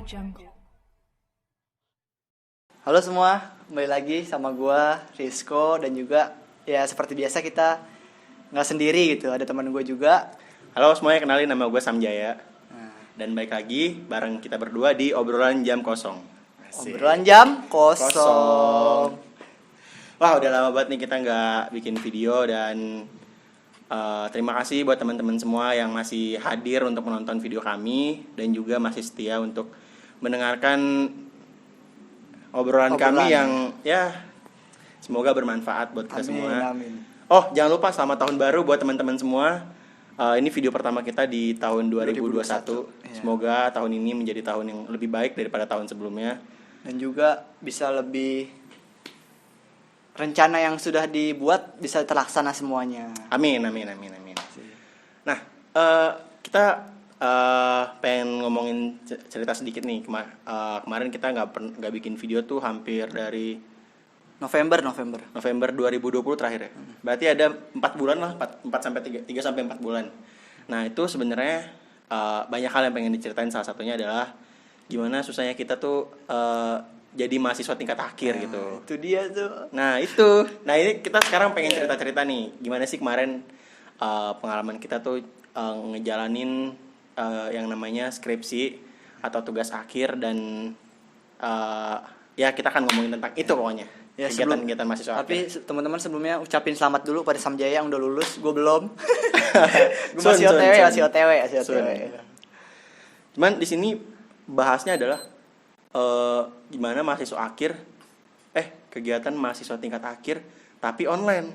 Jungle. Halo semua, kembali lagi sama gua Rizko dan juga ya seperti biasa kita nggak sendiri gitu, ada teman gue juga. Halo semuanya, kenalin nama gue Samjaya. Dan baik lagi bareng kita berdua di obrolan jam kosong. Asik. Obrolan jam kosong. Wah, udah lama banget nih kita nggak bikin video dan terima kasih buat teman-teman semua yang masih hadir untuk menonton video kami dan juga masih setia untuk mendengarkan obrolan kami yang ya semoga bermanfaat buat kita semua. Amin. Oh, jangan lupa selamat tahun baru buat teman-teman semua. Ini video pertama kita di tahun 2021. Ya. Semoga tahun ini menjadi tahun yang lebih baik daripada tahun sebelumnya. Dan juga bisa lebih rencana yang sudah dibuat bisa terlaksana semuanya. Amin. Nah, kita pengen ngomongin cerita sedikit nih. Kemarin kita nggak bikin video tuh hampir dari November 2020 terakhir ya. Berarti ada 4 bulan lah, 4 sampai 3 sampai 4 bulan. Nah, itu sebenarnya banyak hal yang pengen diceritain. Salah satunya adalah gimana susahnya kita tuh jadi mahasiswa tingkat akhir gitu. Itu dia tuh. Nah, itu. Nah, ini kita sekarang pengen cerita-cerita nih. Gimana sih kemarin pengalaman kita tuh ngejalanin yang namanya skripsi atau tugas akhir dan ya kita akan ngomongin tentang itu pokoknya. Ya, kegiatan mahasiswa. Tapi teman-teman sebelumnya ucapin selamat dulu pada Samjaya yang udah lulus. Gue belum. Gue masih OTW. Cuman di sini bahasnya adalah gimana mahasiswa akhir kegiatan mahasiswa tingkat akhir tapi online.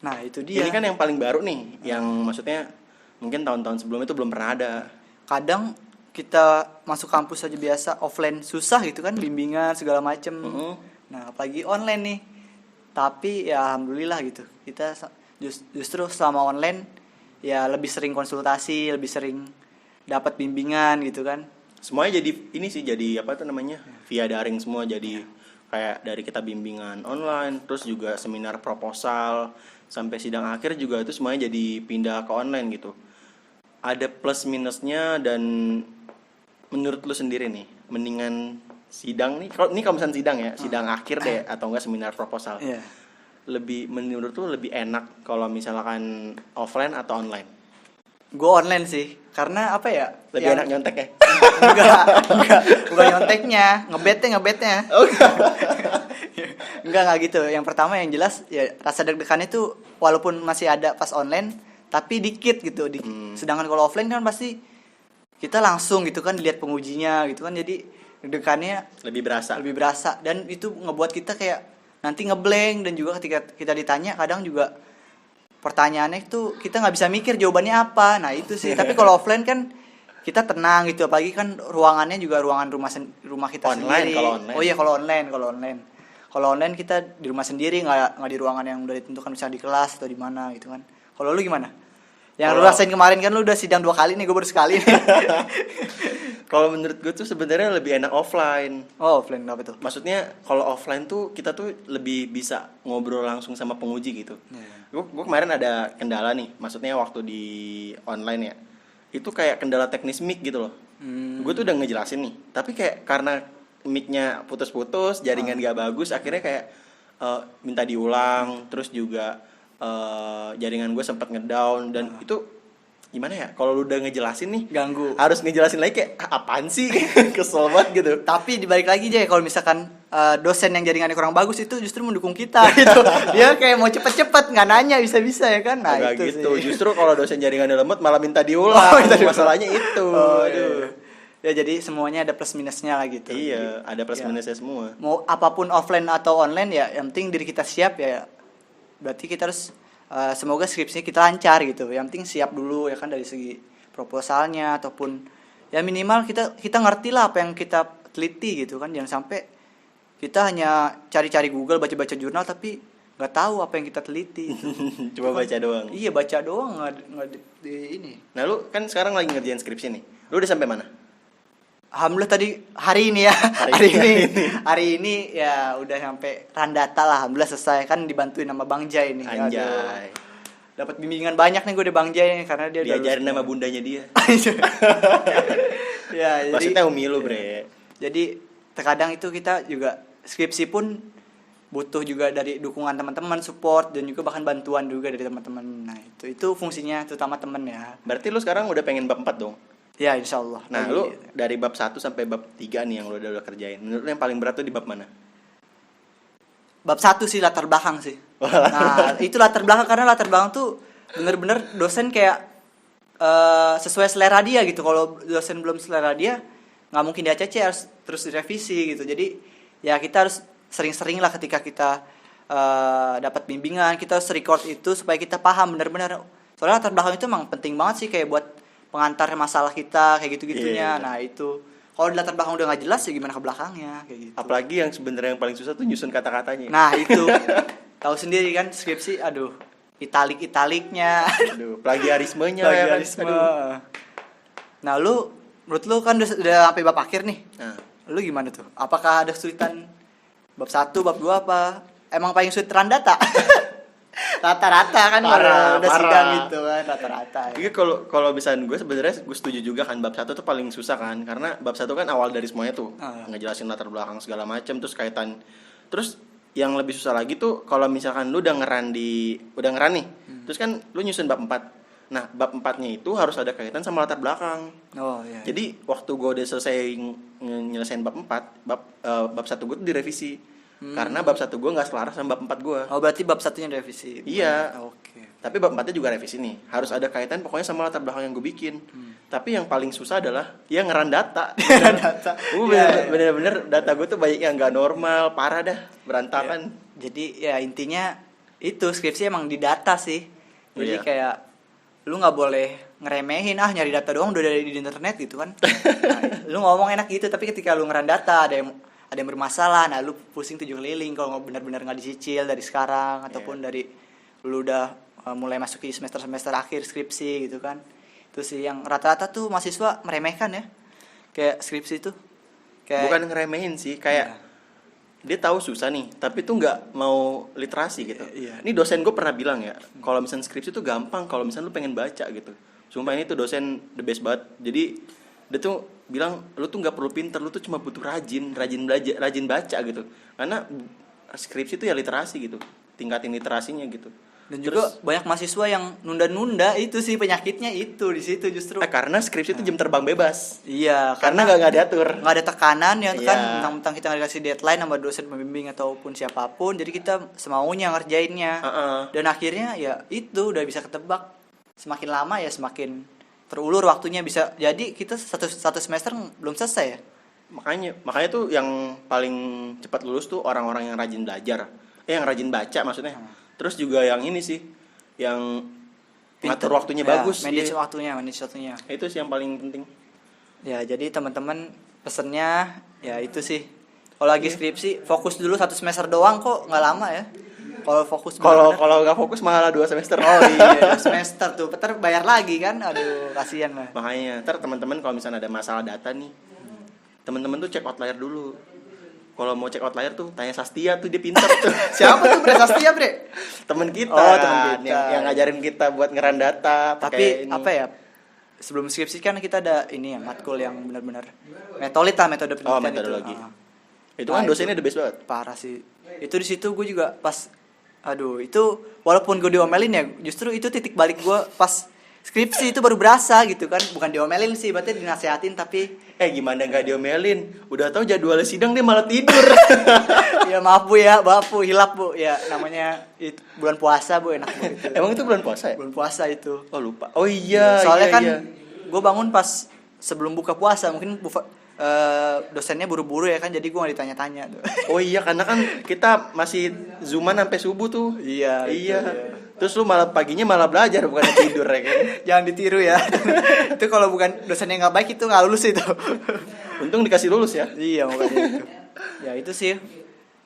Nah, itu dia. Ini kan yang paling baru nih, yang maksudnya mungkin tahun-tahun sebelumnya itu belum pernah ada. Kadang kita masuk kampus aja biasa offline susah gitu kan, bimbingan segala macem. Nah, apalagi online nih. Tapi ya alhamdulillah gitu. Kita justru selama online ya lebih sering konsultasi, lebih sering dapat bimbingan gitu kan. Semuanya jadi ini sih, jadi apa tuh namanya? Via daring semua, jadi kayak dari kita bimbingan online, terus juga seminar proposal sampai sidang akhir juga itu semuanya jadi pindah ke online gitu. Ada plus minusnya dan menurut lu sendiri nih, mendingan sidang nih, kalau misalnya sidang ya, sidang akhir deh atau enggak seminar proposal. Iya. Lebih menurut lu lebih enak kalau misalkan offline atau online? Gue online sih, karena apa ya? Lebih enak nyontek ya? Enggak, bukan nyonteknya, ngebetnya. Oh, Enggak gitu. Yang pertama yang jelas ya rasa deg-degannya tuh walaupun masih ada pas online, tapi dikit gitu. Sedangkan kalau offline kan pasti kita langsung gitu kan lihat pengujinya gitu kan, jadi deg-degannya lebih berasa dan itu ngebuat kita kayak nanti ngeblank, dan juga ketika kita ditanya kadang juga pertanyaannya itu kita nggak bisa mikir jawabannya apa. Nah itu sih. Tapi kalau offline kan kita tenang gitu, apalagi kan ruangannya juga ruangan rumah kita online, sendiri. kalau online. Oh iya, kalau online kita di rumah sendiri, nggak di ruangan yang udah ditentukan, misalnya di kelas atau di mana gitu kan. Kalau lu gimana? Yang lu rasain kemarin kan lu udah sidang 2 kali nih, gue baru sekali nih. Kalau menurut gue tuh sebenarnya lebih enak offline. Oh, offline apa tuh? Maksudnya kalau offline tuh kita tuh lebih bisa ngobrol langsung sama penguji gitu. Gue kemarin ada kendala nih, maksudnya waktu di online ya, itu kayak kendala teknis mic gitu loh. Gue tuh udah ngejelasin nih, tapi kayak karena mic-nya putus-putus, jaringan gak bagus, akhirnya kayak minta diulang, terus juga jaringan gue sempat ngedown dan itu gimana ya? Kalau lu udah ngejelasin nih, ganggu. Harus ngejelasin lagi kayak apaan sih? Kesel banget gitu. Tapi dibalik lagi aja, kalau misalkan dosen yang jaringannya kurang bagus itu justru mendukung kita gitu. Dia kayak mau cepet-cepet, nggak nanya bisa-bisa ya kan. Nah, nggak itu gitu. sih. Justru kalau dosen jaringannya lemot malah minta diulang. Masalahnya itu. Aduh. Ya jadi semuanya ada plus minusnya lah gitu. Iya, ada plus minusnya semua. Mau apapun offline atau online ya, yang penting diri kita siap ya. Berarti kita harus semoga skripsinya kita lancar gitu. Yang penting siap dulu ya kan, dari segi proposalnya ataupun ya minimal kita ngerti lah apa yang kita teliti gitu kan. Jangan sampai kita hanya cari-cari Google, baca-baca jurnal tapi nggak tahu apa yang kita teliti gitu. Cuma baca doang. Iya, baca doang, nggak di ini. Nah, lu kan sekarang lagi ngerjain skripsi nih. Lu udah sampai mana? Alhamdulillah tadi hari ini ya. Hari ini ya udah sampai randata lah. Alhamdulillah selesai, kan dibantuin sama Bang Jai nih. Anjay. Dapat bimbingan banyak nih gue dari Bang Jai nih, karena dia diajarin nama bundanya dia. Ya, maksudnya jadi umi lu, Bre. Jadi terkadang itu kita juga skripsi pun butuh juga dari dukungan teman-teman, support, dan juga bahkan bantuan juga dari teman-teman. Nah itu fungsinya terutama teman ya. Berarti lu sekarang udah pengen bab 4 dong? Ya insya Allah. Nah lu dari bab 1 sampai bab 3 nih yang lu udah kerjain, menurut lu yang paling berat tuh di bab mana? Bab 1 sih latar belakang sih. Nah itu latar belakang, karena latar belakang tuh bener-bener dosen kayak sesuai selera dia gitu. Kalau dosen belum selera dia, nggak mungkin dia ACC, harus terus direvisi gitu. Jadi ya kita harus sering-sering lah ketika kita dapat bimbingan, kita harus record itu supaya kita paham benar-benar. Soalnya latar belakang itu emang penting banget sih, kayak buat pengantar masalah kita kayak gitu-gitunya. Nah itu kalau di latar belakang udah nggak jelas ya gimana ke belakangnya kayak gitu. Apalagi yang sebenarnya yang paling susah tuh nyusun kata-katanya. Nah itu tahu sendiri kan skripsi, aduh italiknya, aduh plagiarismenya plagiarisme. Ya kan? Aduh. Nah menurut lu kan udah sampai bab akhir nih. Nah. Lu gimana tuh? Apakah ada kesulitan bab 1, bab 2 apa? Emang paling sulit run data? Rata-rata kan parah, udah sidang gitu kan rata-rata. Iya kalau misalnya gue sebenarnya gue setuju juga kan bab 1 tuh paling susah kan, karena bab 1 kan awal dari semuanya tuh. Ngejelasin latar belakang segala macam, terus kaitan. Terus yang lebih susah lagi tuh kalau misalkan lu udah ngeran nih. Terus kan lu nyusun bab 4. Nah, bab 4-nya itu harus ada kaitan sama latar belakang. Oh iya. Jadi waktu gue udah selesai nyelesain bab 4, bab 1 gue tuh direvisi. Karena bab 1 gue enggak selaras sama bab 4 gue. Oh, berarti bab 1-nya direvisi. Iya. Oke. Tapi bab 4-nya juga revisi nih. Harus ada kaitan pokoknya sama latar belakang yang gue bikin. Tapi yang paling susah adalah ya ngeran data. Data. Bener-bener data gue tuh banyak yang nggak normal, parah dah, berantakan. Ya. Jadi ya intinya itu skripsi emang di data sih. Jadi kayak lu nggak boleh ngeremehin nyari data doang udah dari di internet gitu kan. Nah, lu ngomong enak gitu, tapi ketika lu ngeran data ada yang bermasalah, nah lu pusing 7 keliling kalau benar-benar nggak dicicil dari sekarang ataupun dari lu udah mulai masuk ke semester akhir skripsi gitu kan. Itu sih yang rata-rata tuh mahasiswa meremehkan ya, kayak skripsi itu kayak bukan ngeremehin sih, kayak dia tahu susah nih tapi tuh nggak mau literasi gitu. Ini dosen gue pernah bilang ya, kalau misalnya skripsi tuh gampang kalau misalnya lu pengen baca gitu. Sumpah ini tuh dosen the best banget. Jadi dia tuh bilang lu tuh nggak perlu pinter, lu tuh cuma butuh rajin belajar, rajin baca gitu. Karena skripsi tuh ya literasi gitu, tingkatin literasinya gitu. Dan juga banyak mahasiswa yang nunda-nunda, itu sih penyakitnya itu di situ justru. Karena skripsi itu jam terbang bebas. Iya, karena nggak diatur. Nggak ada tekanan ya kan, tentang kita nggak dikasih deadline sama dosen pembimbing ataupun siapapun. Jadi kita semaunya ngerjainnya. Dan akhirnya ya itu udah bisa ketebak. Semakin lama ya semakin terulur waktunya, bisa jadi kita satu semester belum selesai ya. Makanya tuh yang paling cepat lulus tuh orang-orang yang rajin belajar. Yang rajin baca maksudnya. Terus juga yang ini sih, yang ngatur waktunya bagus. Manage waktunya. Itu sih yang paling penting. Ya, jadi teman-teman pesennya ya itu sih. Kalau lagi skripsi, fokus dulu 1 semester doang kok, nggak lama ya. Kalau fokus kalau nggak fokus malah 2 semester. Oh iya, 2 semester tuh, ntar bayar lagi kan. Aduh, kasihan lah. Makanya, ntar teman-teman kalau misalnya ada masalah data nih, teman-teman tuh cek outlier dulu. Kalau mau cek outlier tuh tanya Sastia tuh, dia pintar tuh. Siapa tuh Bre Sastia, Bre? Temen kita. Oh, temen kita. Yang ngajarin kita buat ngeran data. Tapi apa ya? Sebelum skripsi kan kita ada ini ya, matkul yang benar-benar metode penelitian. Metodologi. Itu kan dosennya the best banget. Parah sih. Itu di situ gue juga pas itu walaupun gue diomelin ya, justru itu titik balik gue pas skripsi itu baru berasa gitu kan. Bukan diomelin sih, berarti dinasehatin, tapi gimana nggak diomelin, udah tahu jadwal sidang dia malah tidur. Ya maaf Bu ya, hilap Bu ya, namanya itu bulan puasa Bu, enak Bu gitu. Emang itu bulan puasa ya? Bulan puasa itu. Oh lupa. Oh iya. Soalnya iya, kan iya. gue bangun pas sebelum buka puasa, mungkin dosennya buru-buru ya kan, jadi gue nggak ditanya-tanya tuh. Oh iya, karena kan kita masih zooman sampai subuh tuh. Iya. Terus lu malah paginya malah belajar, bukan tidur ya kan? Jangan ditiru ya. Itu kalau bukan dosen yang nggak baik itu nggak lulus itu. Untung dikasih lulus ya. Iya, makanya itu. Ya itu sih.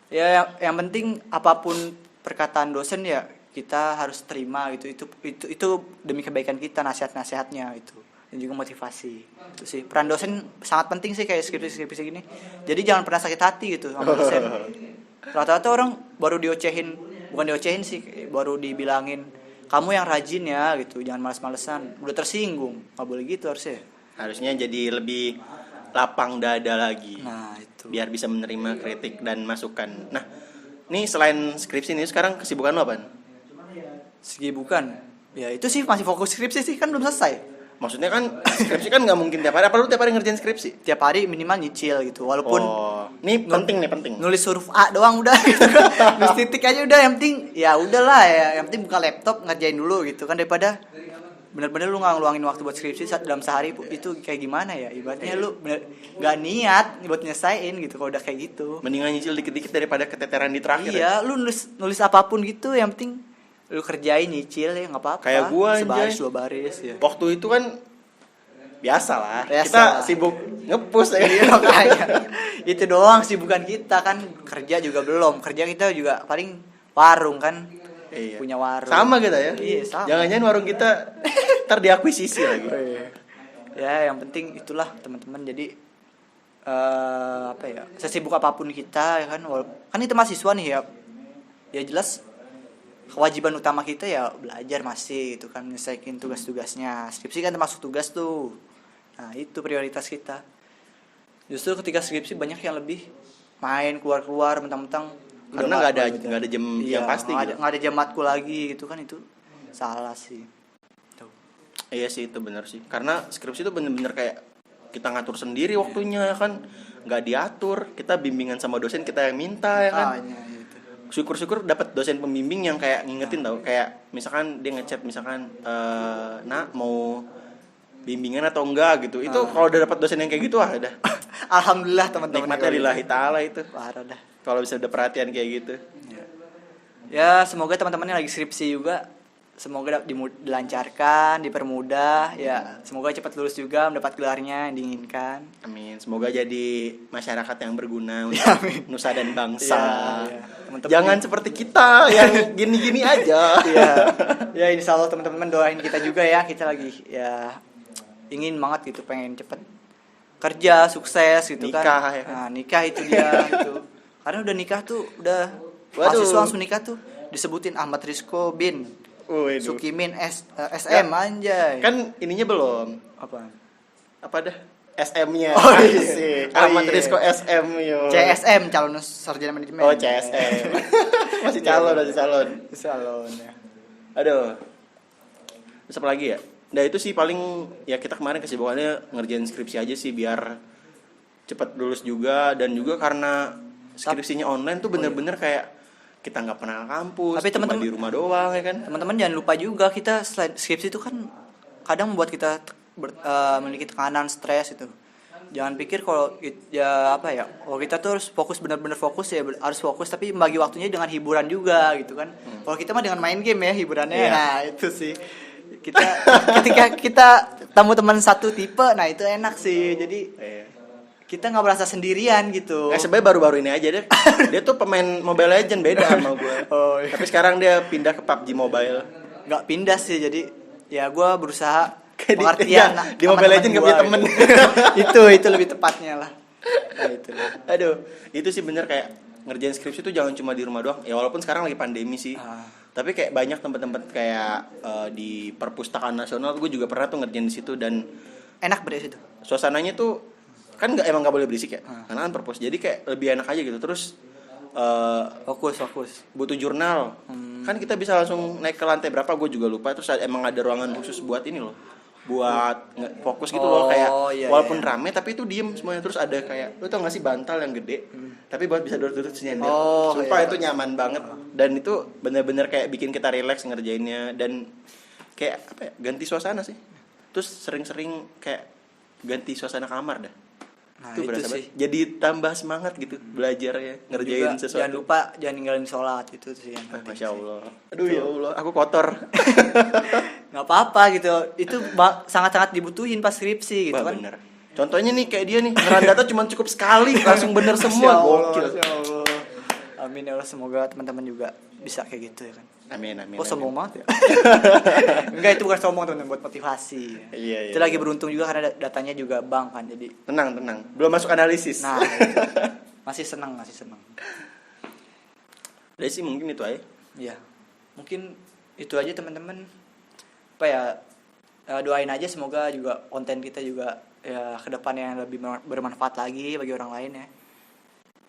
Ya yang penting apapun perkataan dosen ya kita harus terima gitu. Itu demi kebaikan kita, nasihat-nasihatnya itu. Dan juga motivasi. Itu sih. Peran dosen sangat penting sih, kayak skripsi gini. Jadi jangan pernah sakit hati gitu sama dosen. Rata-rata orang baru bukan diocehin sih, baru dibilangin kamu yang rajin ya gitu, jangan malas-malesan, udah tersinggung. Nggak boleh gitu harusnya. Harusnya jadi lebih lapang dada lagi. Nah, itu. Biar bisa menerima kritik dan masukan. Nah, nih selain skripsi nih sekarang kesibukan lo apaan? Segi bukan. Ya itu sih masih fokus skripsi sih, kan belum selesai. Maksudnya kan skripsi kan nggak mungkin tiap hari. Apa lu tiap hari ngerjain skripsi? Tiap hari minimal nyicil gitu. Walaupun Ini penting nih, penting. nulis huruf A doang udah gitu kan. Nulis titik aja udah, yang penting ya udahlah ya, yang penting buka laptop ngerjain dulu gitu kan, daripada bener-bener lu nggak ngeluangin waktu buat skripsi dalam sehari itu kayak gimana ya, ibaratnya lu bener nggak niat buat nyesain gitu kalau udah kayak gitu. Mendingan nyicil dikit-dikit daripada keteteran di terakhir. Iya, lu nulis apapun gitu, yang penting lu kerjain nyicil ya, nggak apa-apa. Kayak gua, sebaris anjay. 2 baris ya. Waktu itu kan biasa lah. Biasa. Kita sibuk ngepush ya. Iya, makanya. Itu doang sih, bukan kita kan kerja juga belum. Kerja kita juga paling warung kan. Iya. Punya warung. Sama kita ya. Iya, sama. Jangan-jangan warung kita ntar diakuisisi lagi. Ya, yang penting itulah teman-teman. Jadi apa ya? Sesibuk apapun kita ya kan. Kan kita mahasiswa nih ya. Ya jelas kewajiban utama kita ya belajar masih gitu kan, nyelesain tugas-tugasnya. Skripsi kan termasuk tugas tuh. Nah, itu prioritas kita. Justru ketika skripsi banyak yang lebih main keluar-keluar mentang-mentang Karena nggak ada jam yang pasti gitu. nggak ada jam matkul lagi gitu kan, itu salah sih. Tuh. Iya sih, itu benar sih. Karena skripsi itu bener-bener kayak kita ngatur sendiri waktunya ya kan, nggak diatur. Kita bimbingan sama dosen kita yang minta ya kan. Iya, itu. Syukur-syukur dapat dosen pembimbing yang kayak ngingetin tau, kayak misalkan dia ngechat misalkan nak mau bimbingan atau enggak gitu. Itu kalau udah dapat dosen yang kayak gitu udah Alhamdulillah teman-teman. nikmatnya lillahi taala itu. Parah dah. Kalau bisa ada perhatian kayak gitu. Ya, semoga teman-teman yang lagi skripsi juga semoga dilancarkan, dipermudah ya. Semoga cepat lulus juga, mendapat gelarnya yang diinginkan. Amin. Semoga jadi masyarakat yang berguna untuk nusa dan bangsa. Ya. Teman-teman Jangan seperti kita yang gini-gini aja. ya. Ya, insya Allah teman-teman doain kita juga ya. Kita lagi ya ingin banget gitu, pengen cepet kerja sukses gitu. Nikah, kan. ya kan? Nah, nikah itu dia gitu. Karena udah nikah tuh udah Waduh. mahasiswa langsung nikah tuh disebutin Ahmad Rizko bin Waduh. Sukimin SM anjay. Kan ininya belum. Apa dah? SM-nya. Oh, iya. Asik. Oh, Ahmad iya. Rizko SM yo. CSM, calon sarjana manajemen. Oh, CSM. Masih calon. Salon ya. Aduh. Terus apa lagi ya? Nah, itu sih paling ya, kita kemarin kesibukannya ngerjain skripsi aja sih biar cepat lulus juga, dan juga karena skripsinya online tuh bener-bener kayak kita nggak pernah ke kampus, Tapi cuma teman-teman- di rumah doang ya kan. Teman-teman jangan lupa juga, kita selain skripsi itu kan kadang membuat kita memiliki tekanan, stres itu. Jangan pikir kalau ya apa ya, kalau kita tuh harus fokus, benar-benar fokus ya, harus fokus, tapi bagi waktunya dengan hiburan juga gitu kan. Kalau kita mah dengan main game ya hiburannya. Iya. Nah, itu sih. Ketika kita temu teman satu tipe, nah itu enak sih. Jadi kita nggak merasa sendirian gitu. Sebenarnya baru-baru ini aja dia tuh pemain Mobile Legend, beda sama gue. Oh, iya. Tapi sekarang dia pindah ke PUBG Mobile. Nggak pindah sih, jadi ya gue berusaha Kayak pengertian di Mobile Legend nggak punya temen. Itu lebih tepatnya lah. Nah, itu lah. Aduh, itu sih bener kayak ngerjain skripsi tuh jangan cuma di rumah doang. Ya walaupun sekarang lagi pandemi sih. Tapi kayak banyak tempat-tempat kayak di Perpustakaan Nasional, gue juga pernah tuh ngerjain di situ, dan Enak berarti situ. suasananya tuh kan emang nggak boleh berisik ya. Karena kan perpus. Jadi kayak lebih enak aja gitu. Terus Fokus. butuh jurnal. Kan kita bisa langsung naik ke lantai berapa, gue juga lupa. Terus emang ada ruangan khusus buat ini loh, buat fokus gitu loh, kayak iya, walaupun iya. rame tapi itu diem semuanya. Terus ada kayak, lu tau gak sih bantal yang gede, tapi buat bisa duduk-duduk nyender. Oh, Sumpah iya. itu nyaman banget, dan itu bener-bener kayak bikin kita relax ngerjainnya, dan kayak apa ya, ganti suasana sih. Terus sering-sering kayak ganti suasana kamar dah. Nah, Itu itu berasa sih. banget. Jadi tambah semangat gitu belajar ya, ngerjain Juga, sesuatu. jangan lupa jangan ninggalin sholat, itu sih yang penting. Masya Allah. Aduh ya Allah, aku kotor. Nggak apa-apa gitu. Itu sangat-sangat dibutuhin pas skripsi gitu Wah, kan. bener. Contohnya nih kayak dia nih, ngeran data cuma cukup sekali langsung bener semua. Gokil. Masya Allah. Amin ya Allah, semoga teman-teman juga bisa kayak gitu ya kan. Amin. Oh, sombong banget ya. Enggak, itu bukan sombong teman, buat motivasi. Iya. Itu lagi beruntung juga karena datanya juga bank kan, jadi Tenang. Belum masuk analisis. nah itu. masih senang. Jadi sih mungkin itu aja. Ya, mungkin itu aja teman-teman. Apa ya, doain aja semoga juga konten kita juga ya kedepannya yang lebih bermanfaat lagi bagi orang lain ya.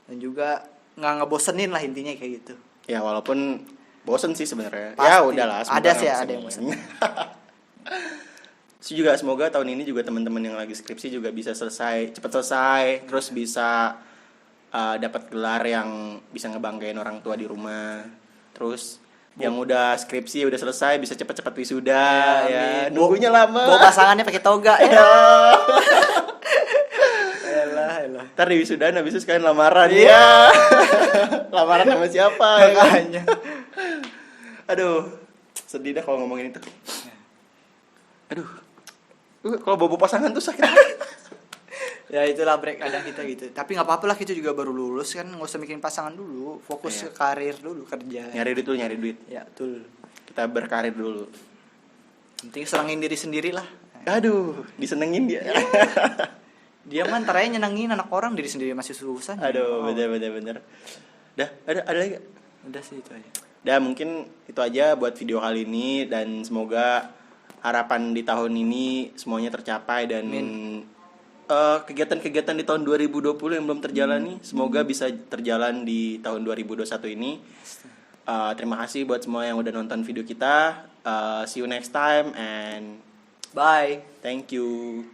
Dan juga nggak ngebosenin lah intinya kayak gitu. Ya walaupun bosen sih sebenarnya. Pasti. Ya udahlah. Ada sih ada yang bosen. Juga semoga tahun ini juga teman-teman yang lagi skripsi juga bisa cepat selesai, terus bisa dapat gelar yang bisa ngebanggain orang tua di rumah. Terus yang udah skripsi udah selesai bisa cepat-cepat wisuda ya. Nunggunya lama. Bawa pasangannya pakai toga ya. Elah. Ntar di wisuda habis itu sekalian lamaran. Iya. Ya. Lamaran sama siapa ya kan? Makanya. Aduh, sedih dah kalau ngomongin itu. Aduh. Kalau bobo pasangan tuh sakit. Ya itulah break kadang kita gitu. Tapi nggak apa-apa lah, kita juga baru lulus kan, nggak usah mikirin pasangan dulu, fokus ke karir dulu, kerja. Nyari duit. Ya betul. Kita berkarir dulu. Penting senengin diri sendiri lah. Aduh, disenengin dia. Dia mah ntar aja nyenengin anak orang, diri sendiri masih susah. Aduh, bener. Dah, ada lagi gak? Udah sih itu aja. Dah, mungkin itu aja buat video kali ini, dan semoga harapan di tahun ini semuanya tercapai, dan kegiatan-kegiatan di tahun 2020 yang belum terjalani semoga bisa terjalan di tahun 2021 ini. Terima kasih buat semua yang udah nonton video kita. See you next time and Bye. thank you.